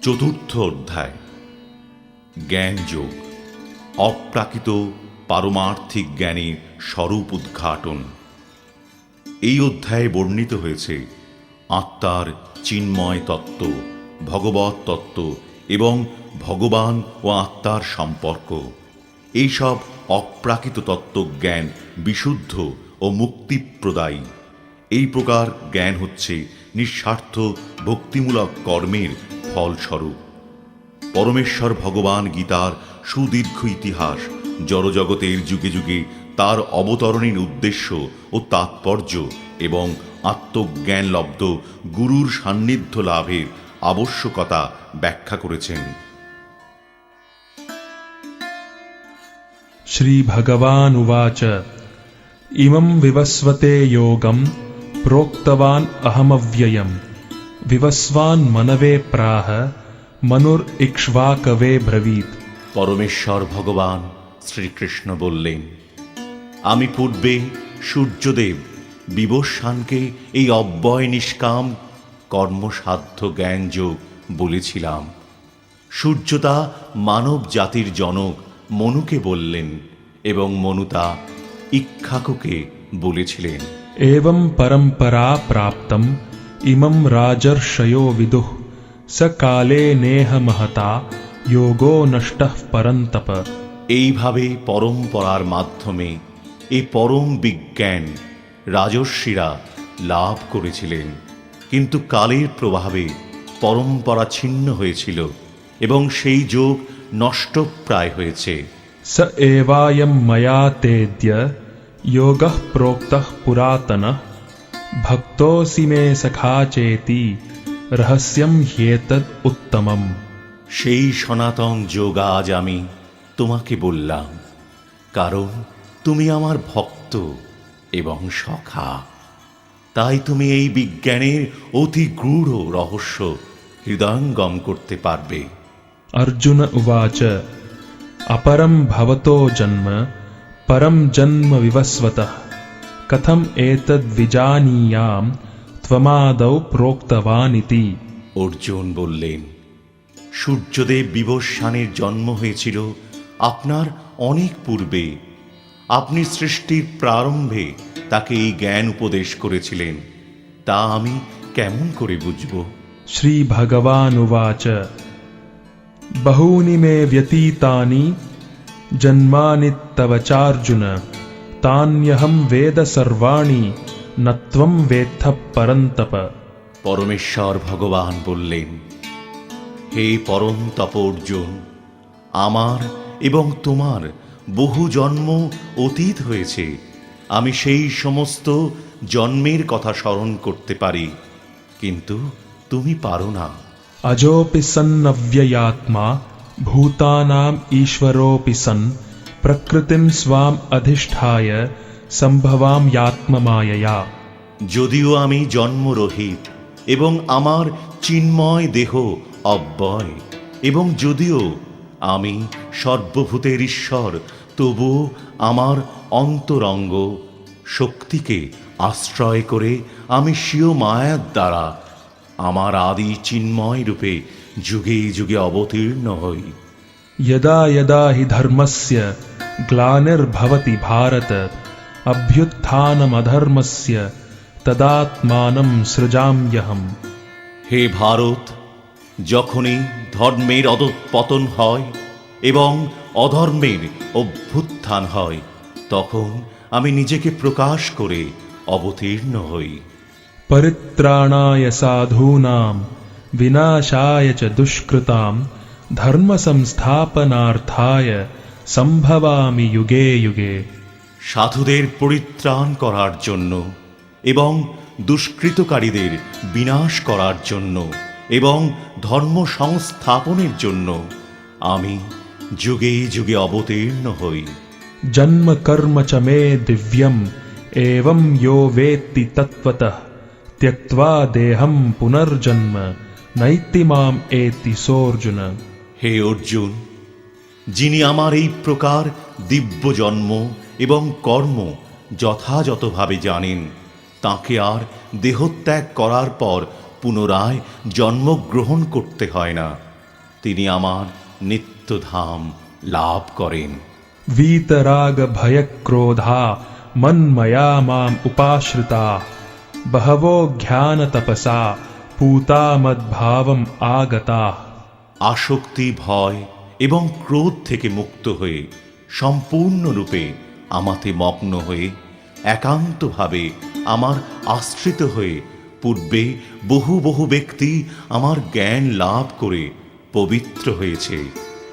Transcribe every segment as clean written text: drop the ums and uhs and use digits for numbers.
চতুর্থ অধ্যায় জ্ঞানযোগ, অপ্রাকৃত পারমার্থিক জ্ঞানের স্বরূপ উদ্ঘাটন। এই অধ্যায়ে বর্ণিত হয়েছে আত্মার চিন্ময় তত্ত্ব, ভগবৎ তত্ত্ব এবং ভগবান ও আত্মার সম্পর্ক। এইসব অপ্রাকৃত তত্ত্বজ্ঞান বিশুদ্ধ ও মুক্তিপ্রদায়ী। এই প্রকার জ্ঞান হচ্ছে নিঃস্বার্থ ভক্তিমূলক কর্মের ফলস্বরূপ। পরমেশ্বর ভগবান গীতার সুদীর্ঘ ইতিহাস, জড়জগতের যুগে যুগে তার অবতরণের উদ্দেশ্য ও তাৎপর্য এবং আত্মজ্ঞানলব্ধ গুরুর সান্নিধ্য লাভের আবশ্যকতা ব্যাখ্যা করেছেন। শ্রী ভগবান উবাচ ইমং বিবস্বতে যোগং প্रोक्तवान् अहमव्ययम् विवस्वान् मनवे प्राह मनुर्इक्ष्वाकवे ब्रवीत्। পরমেশ্বর ভগবান শ্রীকৃষ্ণ বললেন, আমি পূর্বে সূর্যদেব বিবস্বানকে এই অব্যয় নিষ্কাম কর্মসাধ্য জ্ঞানযোগ বলেছিলাম। সূর্য তা মানব জাতির জনক মনুকে বললেন এবং মনু তা ইক্ষ্বাকুকে বলেছিলেন। एवं परंपरा प्राप्तम् इमं राजर्षयो विदुः स काले नेह महता योगो नष्टः परन्तप। এইভাবে পরম্পরার মাধ্যমে এই পরম বিজ্ঞান রাজর্ষিরা লাভ করেছিলেন, কিন্তু কালের প্রভাবে পরম্পরা ছিন্ন হয়েছিল এবং সেই যোগ নষ্টপ্রায় হয়েছে। स एवायं मया तेद्य योगः प्रोक्तः पुरातनः भक्तोऽसि मे सखा चेति रहस्यं ह्येतद् उत्तमम्। সেই সনাতন যোগ আজ আমি তোমাকে বললাম, কারণ তুমি আমার ভক্ত এবং সখা। তাই তুমি এই বিজ্ঞানের অতি গূঢ় রহস্য হৃদয়ঙ্গম করতে পারবে। अर्जुन उवाच अपरं भवतो जन्म परम जन्म विवस्वतः कथम एतद् विजानीयाम त्वमादौ प्रोक्तवानिति। অর্জুন বললেন, সূর্যদেব বিবস্বানের জন্ম হয়েছিল আপনার অনেক পূর্বে। আপনি সৃষ্টির প্রারম্ভে তাকে এই জ্ঞান উপদেশ করেছিলেন, তা আমি কেমন করে বুঝব? श्री भगवान उवाच बहूनि मे व्यतीतानि जन्मानि तव चार्जुन तान्यहं वेद सर्वाणि न त्वं वेत्थ परन्तप। পরমেশ্বর ভগবান বললেন, হে পরন্তপ অর্জুন, আমার এবং তোমার বহু জন্ম অতীত হয়েছে। আমি সেই সমস্ত জন্মের কথা স্মরণ করতে পারি, কিন্তু তুমি পারো না। अजोऽपि सन्नव्ययात्मा भूतानाम् ईश्वरोऽपि सन् प्रकृतिं स्वाम् अधिष्ठाय सम्भवाम्यात्ममायया। যদিও আমি জন্মরহিত এবং আমার চিন্ময় দেহ অব্যয়, এবং যদিও আমি সর্বভূতের ঈশ্বর, তবুও আমার অন্তরঙ্গ শক্তিকে আশ্রয় করে আমি স্বীয় মায়ার দ্বারা আমার আদি চিন্ময় রূপে যুগে যুগে অবতীর্ণ হই। यदा यदा हि धर्मस्य ग्लानिर्भवति भारत अभ्युत्थानमधर्मस्य तदात्मानं सृजाम्यहम्। হে ভারত, যখনই ধর্মের অধঃপতন হয় এবং অধর্মের অভ্যুত্থান হয়, তখন আমি নিজেকে প্রকাশ করে অবতীর্ণ হই। परित्राणाय साधूनां विनाशाय च दुष्कृतां धर्म संस्थापनार्थाय संभवामि युगे युगे। সাধুদের পরিত্রাণ করার জন্য এবং দুষ্কৃতকারীদের বিনাশ করার জন্য এবং ধর্ম সংস্থাপনের জন্য আমি যুগে যুগে অবতীর্ণ হই। जन्म कर्म च मे दिव्यम् एवं यो वेत्ति तत्त्वतः त्यक्त्वा देहं पुनर्जन्म नैति माम एति सोऽर्जुन। হে অর্জুন, যিনি আমার এই প্রকার দিব্য জন্ম এবং কর্ম যথাযথভাবে জানেন, তাকে আর দেহত্যাগ করার পর পুনরায় জন্মগ্রহণ করতে হয় না। তিনি আমার নিত্যধাম লাভ করেন। वीतराग भयक्रोधा मन्मया माम उपाश्रिता बहवो ज्ञान तपसा पूता मद्भावम आगता। আসক্তি, ভয় এবং ক্রোধ থেকে মুক্ত হয়ে সম্পূর্ণরূপে আমাতে মগ্ন হয়ে একান্তভাবে আমার আশ্রিত হয়ে পূর্বে বহু বহু ব্যক্তি আমার জ্ঞান লাভ করে পবিত্র হয়েছে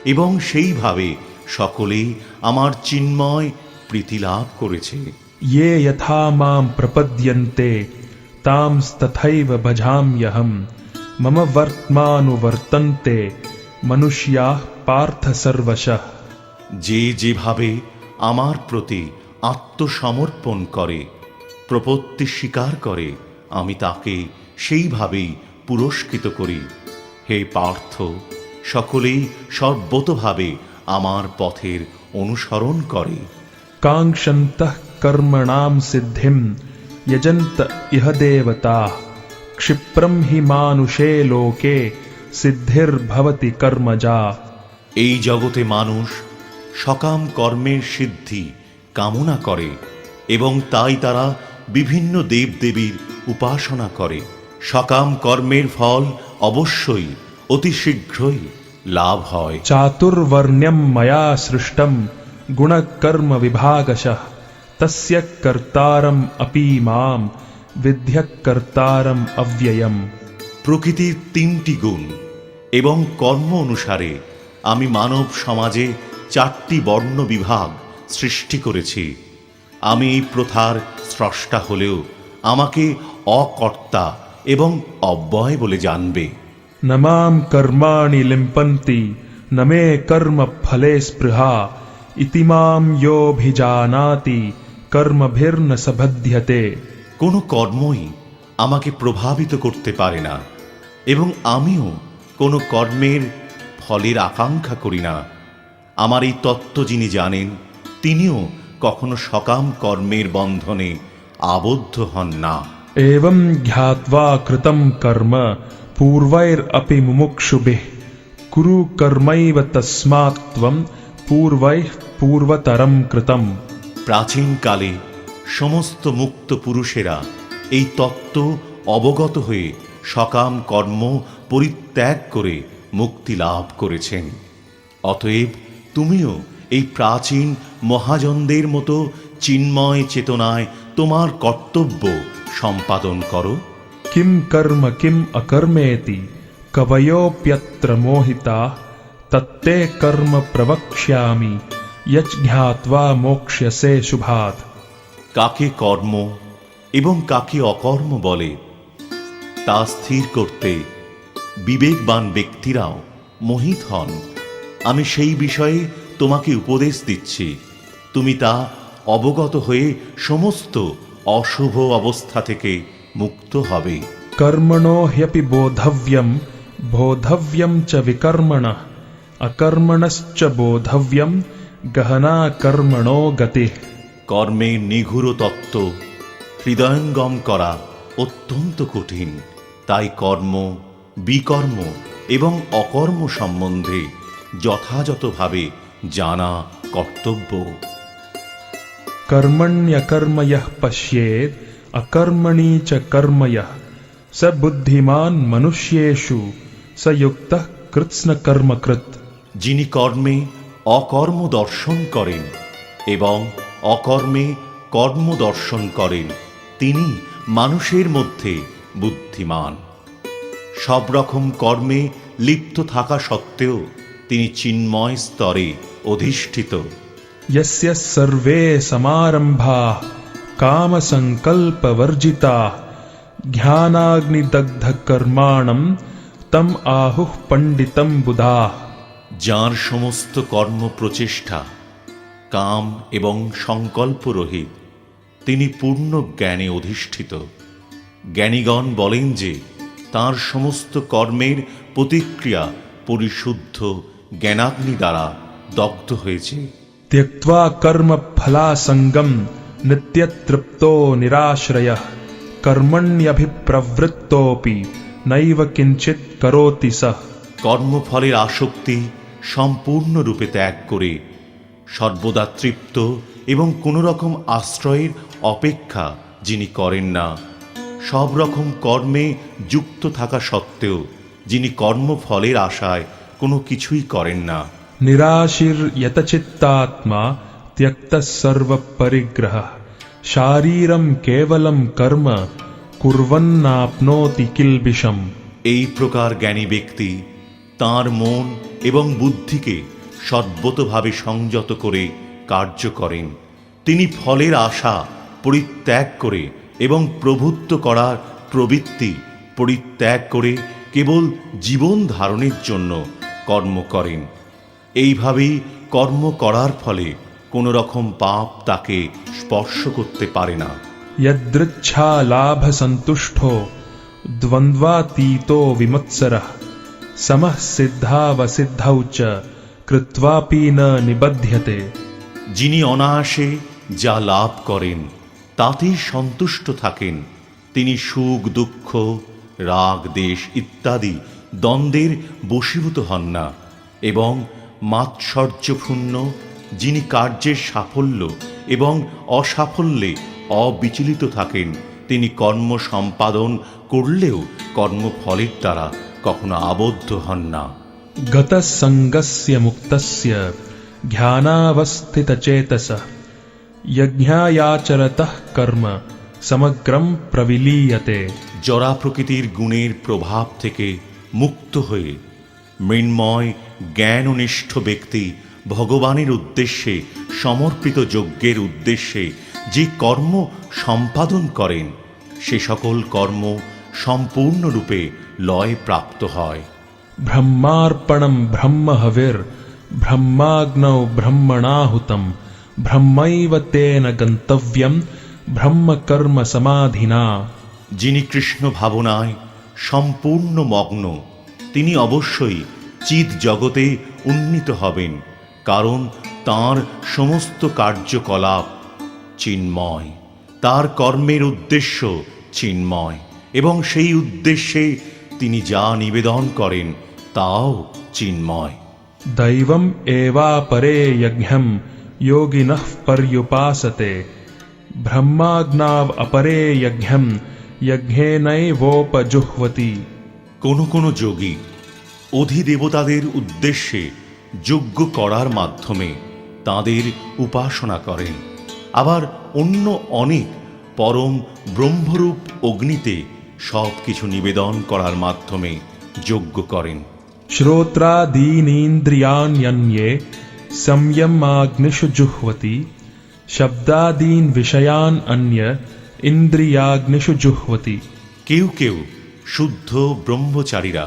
এবং সেইভাবে সকলেই আমার চিন্ময় প্রীতি লাভ করেছে। ये यथा मां प्रपद्यन्ते तांस्तथैव भजाम्यहम् मम वर्त्मानुवर्तन्ते मनुष्याः पार्थ सर्वशः। যে যেভাবে আমার প্রতি আত্মসমর্পণ করে, প্রপত্তি স্বীকার করে, আমি তাকে সেইভাবেই পুরস্কৃত করি। হে পার্থ, সকলেই সর্বতোভাবে আমার পথের অনুসরণ করে। काङ्क्षन्तः कर्मणां सिद्धिं यजन्त इह देवताः क्षिप्रं हि मानुषे लोके सिद्धिर्भवति कर्मजा। এই জগতে মানুষ সকাম কর্মের সিদ্ধি কামনা করে এবং তাই তারা বিভিন্ন দেবদেবীর উপাসনা করে। সকাম কর্মের ফল অবশ্যই অতি শীঘ্রই লাভ হয়। चातुर्वर्ण्यं मया सृष्टं गुणकर्म विभागशः तस्य कर्तारम् अपि मां विद्यः कर्तारम् अव्ययम्। প্রকৃতির তিনটি গুণ এবং কর্ম অনুসারে আমি মানব সমাজে 4টি বর্ণ বিভাগ সৃষ্টি করেছি। আমি এই প্রথার স্রষ্টা হলেও আমাকে অকর্তা এবং অব্যয় বলে জানবে। न मां कर्माणि लिम्पन्ति न मे कर्म फले स्पृहा इति मां योऽभिजानाति कर्मभिर्न सबध्यते। কোনো কর্মই আমাকে প্রভাবিত করতে পারে না এবং আমিও কোনো কর্মের ফলের আকাঙ্ক্ষা করি না। আমার এই তত্ত্ব যিনি জানেন, তিনিও কখনো সকাম কর্মের বন্ধনে আবদ্ধ হন না। एवं ज्ञात्वा कृतं कर्म पूर्वैरपि मुमुक्षुभिः कुरु कर्मैव तस्मात् त्वं पूर्वैः पूर्वतरं कृतम्। প্রাচীনকালে সমস্ত মুক্ত পুরুষেরা এই তত্ত্ব অবগত হয়ে সকাম কর্ম পরিত্যাগ করে মুক্তি লাভ করেছেন। অতএব তুমিও এই প্রাচীন মহাজনদের মতো চিন্ময় চেতনায় তোমার কর্তব্য সম্পাদন করো। किं कर्म किम् अकर्मेति कवयोऽप्यत्र मोहिताः तत्ते कर्म प्रवक्ष्यामि यज्ञात्वा मोक्ष्यसे शुभात्। কাকে কর্ম এবং কাকে অকর্ম বলে তা স্থির করতে বিবেকবান ব্যক্তিরাও মোহিত হন। আমি সেই বিষয়ে তোমাকে উপদেশ দিচ্ছি, তুমি তা অবগত হয়ে সমস্ত অশুভ অবস্থা থেকে মুক্ত হবে। कर्मणो ह्यपि बोधव्यं बोधव्यं च विकर्मणः अकर्मणश्च बोधव्यं गहना कर्मणो गतिः। কর্মের নিগূঢ় তত্ত্ব হৃদয়ঙ্গম করা অত্যন্ত কঠিন, তাই কর্ম, বিকর্ম এবং অকর্ম সম্বন্ধে যথাযথভাবে জানা কর্তব্য। कर्मण्यकर्म यः पश्येत् अकर्मणि च कर्म यः स बुद्धिमान् मनुष्येषु स युक्तः कृत्स्नकर्मकृत्। যিনি কর্মে অকর্ম দর্শন করেন এবং অকর্মে কর্ম দর্শন করেন, তিনি মানুষের মধ্যে বুদ্ধিমান। সব রকম কর্মে লিপ্ত থাকা সত্ত্বেও তিনি চিন্ময় স্তরে অধিষ্ঠিত। यस्य सर्वे समारम्भाः कामसङ्कल्पवर्जिताः ज्ञानाग्निदग्धकर्माणं तम् आहुः पण्डितं बुधाः। যার সমস্ত কর্ম প্রচেষ্টা কাম এবং সংকল্প রহিত, তিনি পূর্ণ জ্ঞানে অধিষ্ঠিত। জ্ঞানীগণ বলেন যে তার সমস্ত কর্মের প্রতিক্রিয়া পরিশুদ্ধ জ্ঞানাগ্নি দ্বারা দগ্ধ হয়েছে। त्यक्त्वा कर्मफलासङ्गं नित्यतृप्तो निराश्रयः कर्मण्यभिप्रवृत्तोऽपि नैव किञ्चित् करोति सः। কর্মফলের আসক্তি সম্পূর্ণরূপে ত্যাগ করে সর্বদা তৃপ্ত এবং কোনো রকম আশ্রয়ের অপেক্ষা যিনি করেন না, সব রকম কর্মে যুক্ত থাকা সত্ত্বেও যিনি কর্মফলের আশায় কোনো কিছুই করেন না। निराशिर यतचित्तात्मा त्यक्तः सर्व परिग्रह शारीरम केवलम कर्म कुर्वन्नाप्नोति किल्बिषम। এই প্রকার জ্ঞানী ব্যক্তি তাঁর মন এবং বুদ্ধিকে সর্বতোভাবে সংযত করে কার্য করেন। তিনি ফলের আশা পরিত্যাগ করে এবং প্রভুত্ব করার প্রবৃত্তি পরিত্যাগ করে কেবল জীবন ধারণের জন্য কর্ম করেন। এইভাবেই কর্ম করার ফলে কোনো রকম পাপ তাকে স্পর্শ করতে পারে না। यदृच्छा लाभ संतुष्टो द्वन्द्वातीतो विमत्सरः समः सिद्धावसिद्धौ च कृत्वापि न निबध्यते। যিনি অনায়াসে যা লাভ করেন তাতেই সন্তুষ্ট থাকেন, তিনি সুখ দুঃখ রাগ দেশ ইত্যাদি দ্বন্দ্বের বশীভূত হন না, এবং মাৎসর্যপূর্ণ যিনি কার্যের সাফল্য এবং অসাফল্যে অবিচলিত থাকেন, তিনি কর্ম সম্পাদন করলেও কর্মফলের দ্বারা কখনো আবদ্ধ হন না। गतसंगस्य मुक्तस्य ध्यानावस्थितचेतसः यज्ञायाचरतः कर्म समग्रम प्रविलीयते। জরা প্রকৃতির গুণের প্রভাব থেকে মুক্ত হয়ে মৃন্ময় জ্ঞাননিষ্ঠ ব্যক্তি ভগবানের উদ্দেশ্যে সমর্পিত যজ্ঞের উদ্দেশ্যে যে কর্ম সম্পাদন করেন সে সকল কর্ম সম্পূর্ণরূপে লয় প্রাপ্ত হয়। ब्रह्मार्पणं ब्रह्महविर् ब्रह्माग्नौ ब्रह्मणाहुतं ब्रह्मैव तेन गन्तव्यं ब्रह्मकर्म समाधिना। যিনি কৃষ্ণ ভাবনায় সম্পূর্ণ মগ্ন তিনি অবশ্যই চিৎ জগতে উন্নীত হবেন, কারণ তাঁর সমস্ত কার্যকলাপ চিন্ময়, তার কর্মের উদ্দেশ্য চিন্ময়, এবং সেই উদ্দেশ্যে তিনি যা নিবেদন করেন তাও চিন্ময়। दैवं एवापरे यज्ञं योगिनः पर्युपासते ब्रह्माग्नाव अपरे यज्ञं यज्ञेनैवोपजुह्वति। কোনো কোনো যোগী অধিদেবতাদের উদ্দেশ্যে যজ্ঞ করার মাধ্যমে তাঁদের উপাসনা করেন, আবার অন্য অনেক পরম ব্রহ্মরূপ অগ্নিতে সব কিছু নিবেদন করার মাধ্যমে যজ্ঞ করেন। श्रोत्रादीनीन्द्रियाण्यन्ये संयमाग्निषु जुह्वति शब्दादीन् विषयान् अन्य इन्द्रियाग्निषु जुह्वति। কেউ কেউ শুদ্ধ ব্রহ্মচারীরা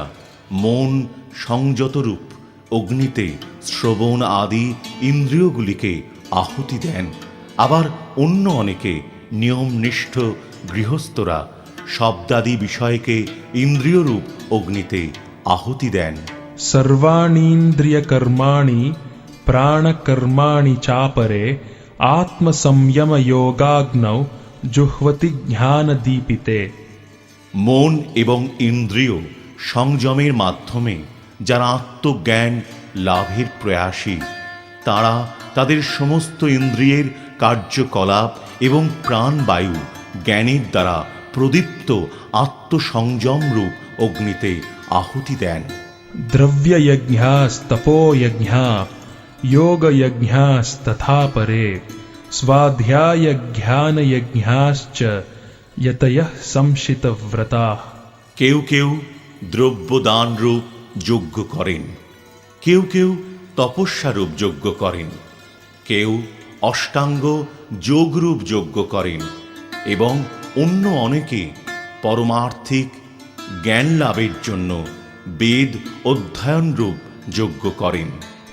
মন সংযতরূপ অগ্নিতে শ্রবণ আদি ইন্দ্রিয়গুলিকে আহুতি দেন, আবার অন্য অনেকে নিয়মনিষ্ঠ গৃহস্থরা শব্দাদি বিষয়কে ইন্দ্রিয়রূপ অগ্নিতে আহুতি দেন। सर्वाणीन्द्रियकर्माणि प्राणकर्माणि चापरे आत्मसंयमयोगाग्नौ जुह्वति ज्ञानदीपिते। মন এবং ইন্দ্রিয় সংযমের মাধ্যমে যারা আত্মজ্ঞান লাভের প্রয়াসী তারা তাদের সমস্ত ইন্দ্রিয়ের কার্যকলাপ এবং প্রাণবায়ু জ্ঞানের দ্বারা প্রদীপ্ত আত্মসংযম রূপ অগ্নিতে আহুতি দেন। द्रव्ययज्ञास्तपोयज्ञा योगयज्ञास्तथा परे स्वाध्यायज्ञानयज्ञाश्च यतयः संशितव्रताः। কেউ কেউ দ্রব্যদান রূপ যজ্ঞ করেন, কেউ কেউ তপস্যারূপ যজ্ঞ করেন, কেউ অষ্টাঙ্গ যোগরূপ যজ্ঞ করেন, এবং অন্য অনেকে পরমার্থিক জ্ঞান লাভের জন্য বেদ অধ্যয়ন রূপ যজ্ঞ করেন।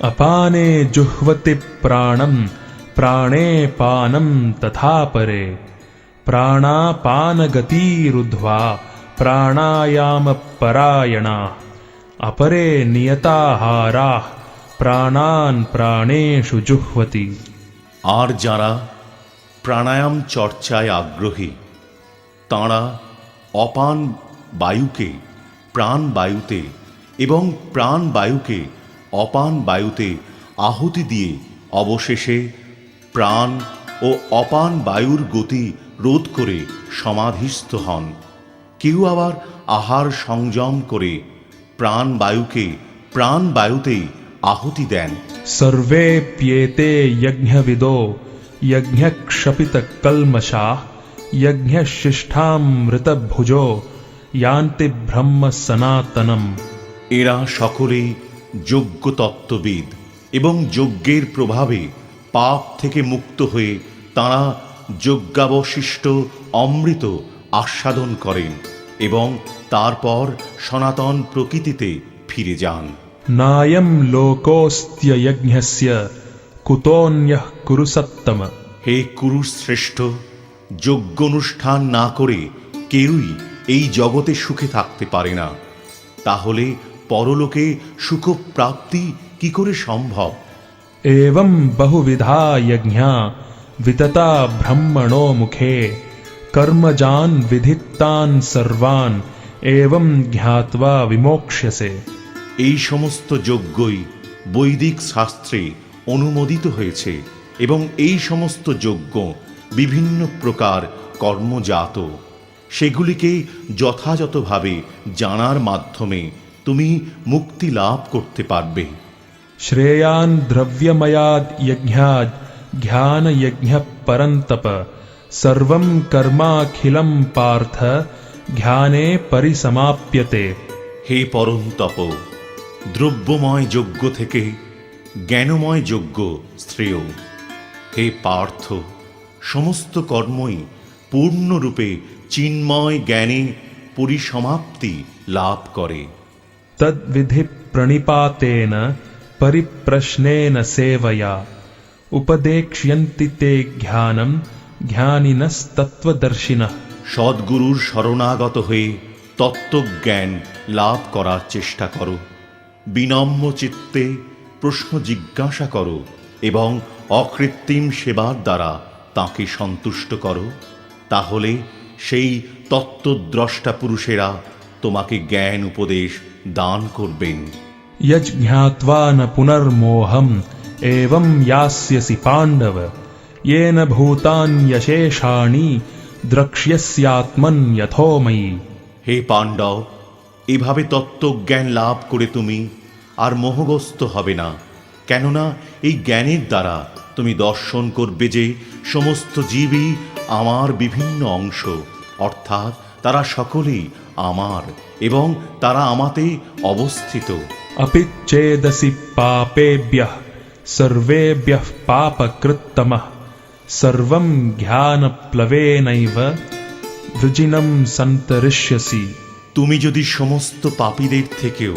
अपाने जुह्वति प्राणं प्राणे पानं तथा परे प्राणापानगतिरुद्ध्वा प्राणायामपरायणाः अपरे नियताहाराः प्राणान् प्राणेषु जुह्वति। আর যারা প্রাণায়াম চর্চায় আগ্রহী তাঁরা অপান বায়ুকে প্রাণবায়ুতে এবং প্রাণ বায়ুকে অপান বায়ুতে আহুতি দিয়ে অবশেষে প্রাণ ও অপান বায়ুর গতি রোধ করে সমাধিস্থ হন। কেউ আবার আহার সংযম করে প্রাণ বায়ুকে প্রাণ বায়ুতেই আহুতি দেন। सर्वेऽप्येते यज्ञविदो यज्ञक्षपितकल्मषाः यज्ञशिष्ठामृतभुजो यान्ति ब्रह्म सनातनम्। এরা সকলেই যজ্ঞ তত্ত্ববিদ এবং যজ্ঞের প্রভাবে পাপ থেকে মুক্ত হয়ে তাঁরা যজ্ঞাবশিষ্ট অমৃত আস্বাদন করেন এবং তারপর সনাতন প্রকৃতিতে ফিরে যান। नायं लोकोऽस्त्ययज्ञस्य कुतोऽन्यः कुरु सत्तम। হে কুরুশ্রেষ্ঠ, যজ্ঞ অনুষ্ঠান না করে কেউই এই জগতে সুখে থাকতে পারে না। তাহলে পরলোকে সুখ প্রাপ্তি কি করে সম্ভব? एवं बहुविधा यज्ञा वितता ब्रह्मणो मुखे कर्मजान् विधितान् सर्वान् एवं ज्ञात्वा विमोक्ष्यसे। এই সমস্ত যজ্ঞই বৈদিক শাস্ত্রে অনুমোদিত হয়েছে এবং এই সমস্ত যজ্ঞ বিভিন্ন প্রকার কর্মজাত। সেগুলিকে যথাযথভাবে জানার মাধ্যমে তুমি মুক্তি লাভ করতে পারবে। श्रेयान् द्रव्यमयाद् यज्ञाद् ज्ञान यज्ञ परन्तप सर्वं कर्माखिलं पार्थ জ্ঞানে পরিসমাপ্যতে। হে পরন্তপ, দ্রব্যময় যজ্ঞ থেকে জ্ঞানময় যজ্ঞ শ্রেয়। হে পার্থ, সমস্ত কর্মই পূর্ণরূপে চিন্ময় জ্ঞানে পরিসমাপ্তি লাভ করে। তদ্বিধি প্রণিপাতেন পরিপ্রশ্নেন সেবয়া উপদেক্ষ্যন্তি তে জ্ঞানম জ্ঞানিনস্তত্ত্বদর্শিনঃ। সদ্গুরুর শরণাগত হয়ে তত্ত্বজ্ঞান লাভ করার চেষ্টা করো, বিনম্র চিত্তে প্রশ্ন জিজ্ঞাসা করো এবং অকৃত্রিম সেবার দ্বারা তাঁকে সন্তুষ্ট করো। তাহলে সেই তত্ত্বদ্রষ্টা পুরুষেরা তোমাকে জ্ঞান উপদেশ দান করবেন। यज्ञात्वा न पुनर्मोहम् एवं यास्यसि पाण्डव येन भूतान्यशेषाणि দ্রক্ষ্যস্যাত্মন্যথোময়ী। হে পাণ্ডব, এভাবে তত্ত্বজ্ঞান লাভ করে তুমি আর মোহগ্রস্ত হবে না, কেননা এই জ্ঞানের দ্বারা তুমি দর্শন করবে যে সমস্ত জীবই আমার বিভিন্ন অংশ, অর্থাৎ তারা সকলেই আমার এবং তারা আমাতে অবস্থিত। अपि चेदसि पापेभ्यः सर्वेभ्यः पापकृत्तमः सर्वं ज्ञानप्लवेनैव वृजिनं सन्तरिष्यसि। তুমি যদি সমস্ত পাপীদের থেকেও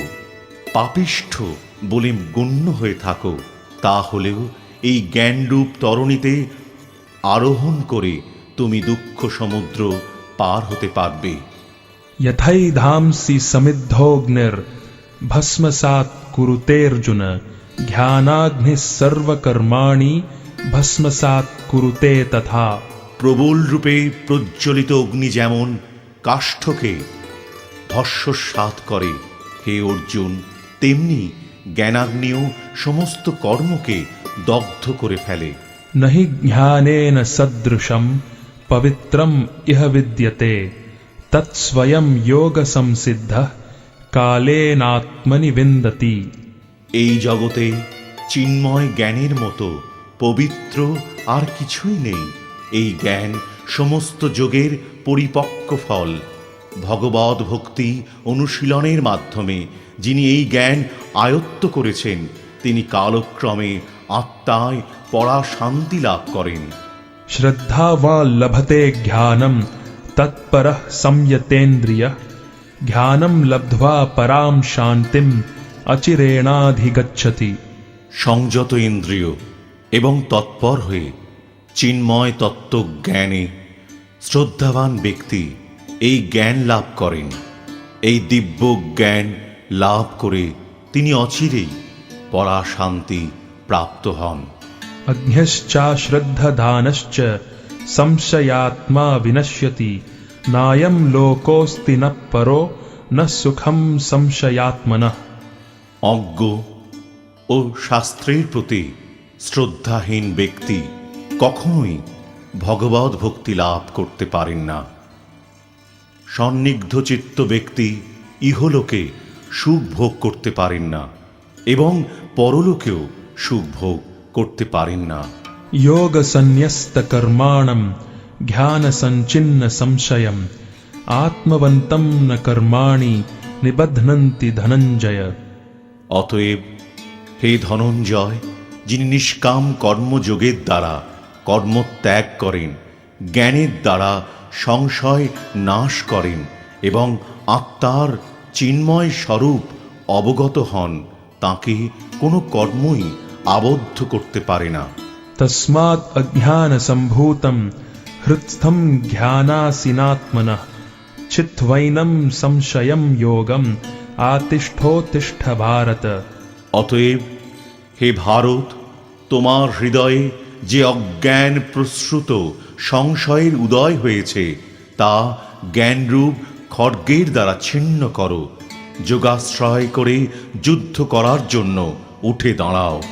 পাপিষ্ঠ বলে গণ্য হয়ে থাকো, তাহলেও এই জ্ঞানরূপ তরণীতে আরোহণ করে তুমি দুঃখ সমুদ্র পার হতে পারবে। यथैधांसि समिद्धोऽग्निर्भस्मसात् कुरुतेऽर्जुन জ্ঞানাগ্নিः सर्वकर्माणि भस्मसात् कुरुते तथा। প্রবল রূপে প্রজ্বলিত অগ্নি যেমন কাষ্ঠকে ভস্মসাৎ করে, হে অর্জুন, তেমনি জ্ঞানাগ্নিও সমস্ত কর্মকে দগ্ধ করে ফেলে। न हि ज्ञानेन सदृशं पवित्रम् इह विद्यते तत्स्वयं योगसंसिद्धः कालेनात्मनि विन्दति। এই জগতে চিন্ময় জ্ঞানের মতো পবিত্র আর কিছুই নেই। এই জ্ঞান সমস্ত যোগের পরিপক্ক ফল। ভগবদ ভক্তি অনুশীলনের মাধ্যমে যিনি এই জ্ঞান আয়ত্ত করেছেন, তিনি কালক্রমে আত্মায় পরা শান্তি লাভ করেন। श्रद्धावान् लभते ज्ञानं तत्परः संयतेन्द्रियः ज्ञानं लब्ध्वा परां शान्तिम् अचिरेणाधिगच्छति। সংযত ইন্দ্রিয় এবং তৎপর হয়ে চিন্ময় তত্ত্ব জ্ঞানে শ্রদ্ধাবান ব্যক্তি এই জ্ঞান লাভ করেন। এই দিব্য জ্ঞান লাভ করে তিনি অচিরেই পরা শান্তি প্রাপ্ত হন। अज्ञश्चाश्रद्धधानश्च संशयात्मा विनश्यति नायं लोकोऽस्ति न परो न सुखं संशयात्मनः। অজ্ঞ ও শাস্ত্রের প্রতি শ্রদ্ধাহীন ব্যক্তি কখনোই ভগবদ ভক্তি লাভ করতে পারেন না। সন্নিগ্ধ চিত্ত ব্যক্তি ইহলোকে সুখ ভোগ করতে পারেন না এবং পরলোকেও সুখ ভোগ করতে পারেন না। योग संन्यस्त कर्माणम ध्यान संचिन्न संशयम आत्मवंतम न कर्माणि निबध्नन्ति धनंजय। অতএব হে ধনঞ্জয়, যিনি নিষ্কাম কর্মযোগের দ্বারা কর্ম ত্যাগ করেন, জ্ঞানের দ্বারা সংশয় নাশ করেন এবং আত্মার চিন্ময় স্বরূপ অবগত হন, তাকে কোনো কর্মই আবদ্ধ করতে পারে না। तस्मात् अज्ञान संभूतम हृत्स्थम ज्ञानासीनात्मनः चित्वैनं संशयं योगम आतिष्ठोतिष्ठ भारत। অতএব হে ভারত, তোমার হৃদয়ে যে অজ্ঞান প্রসূত সংশয়ের উদয় হয়েছে তা জ্ঞানরূপ খড়গের দ্বারা ছিন্ন করো। যোগাশ্রয় করে যুদ্ধ করার জন্য উঠে দাঁড়াও।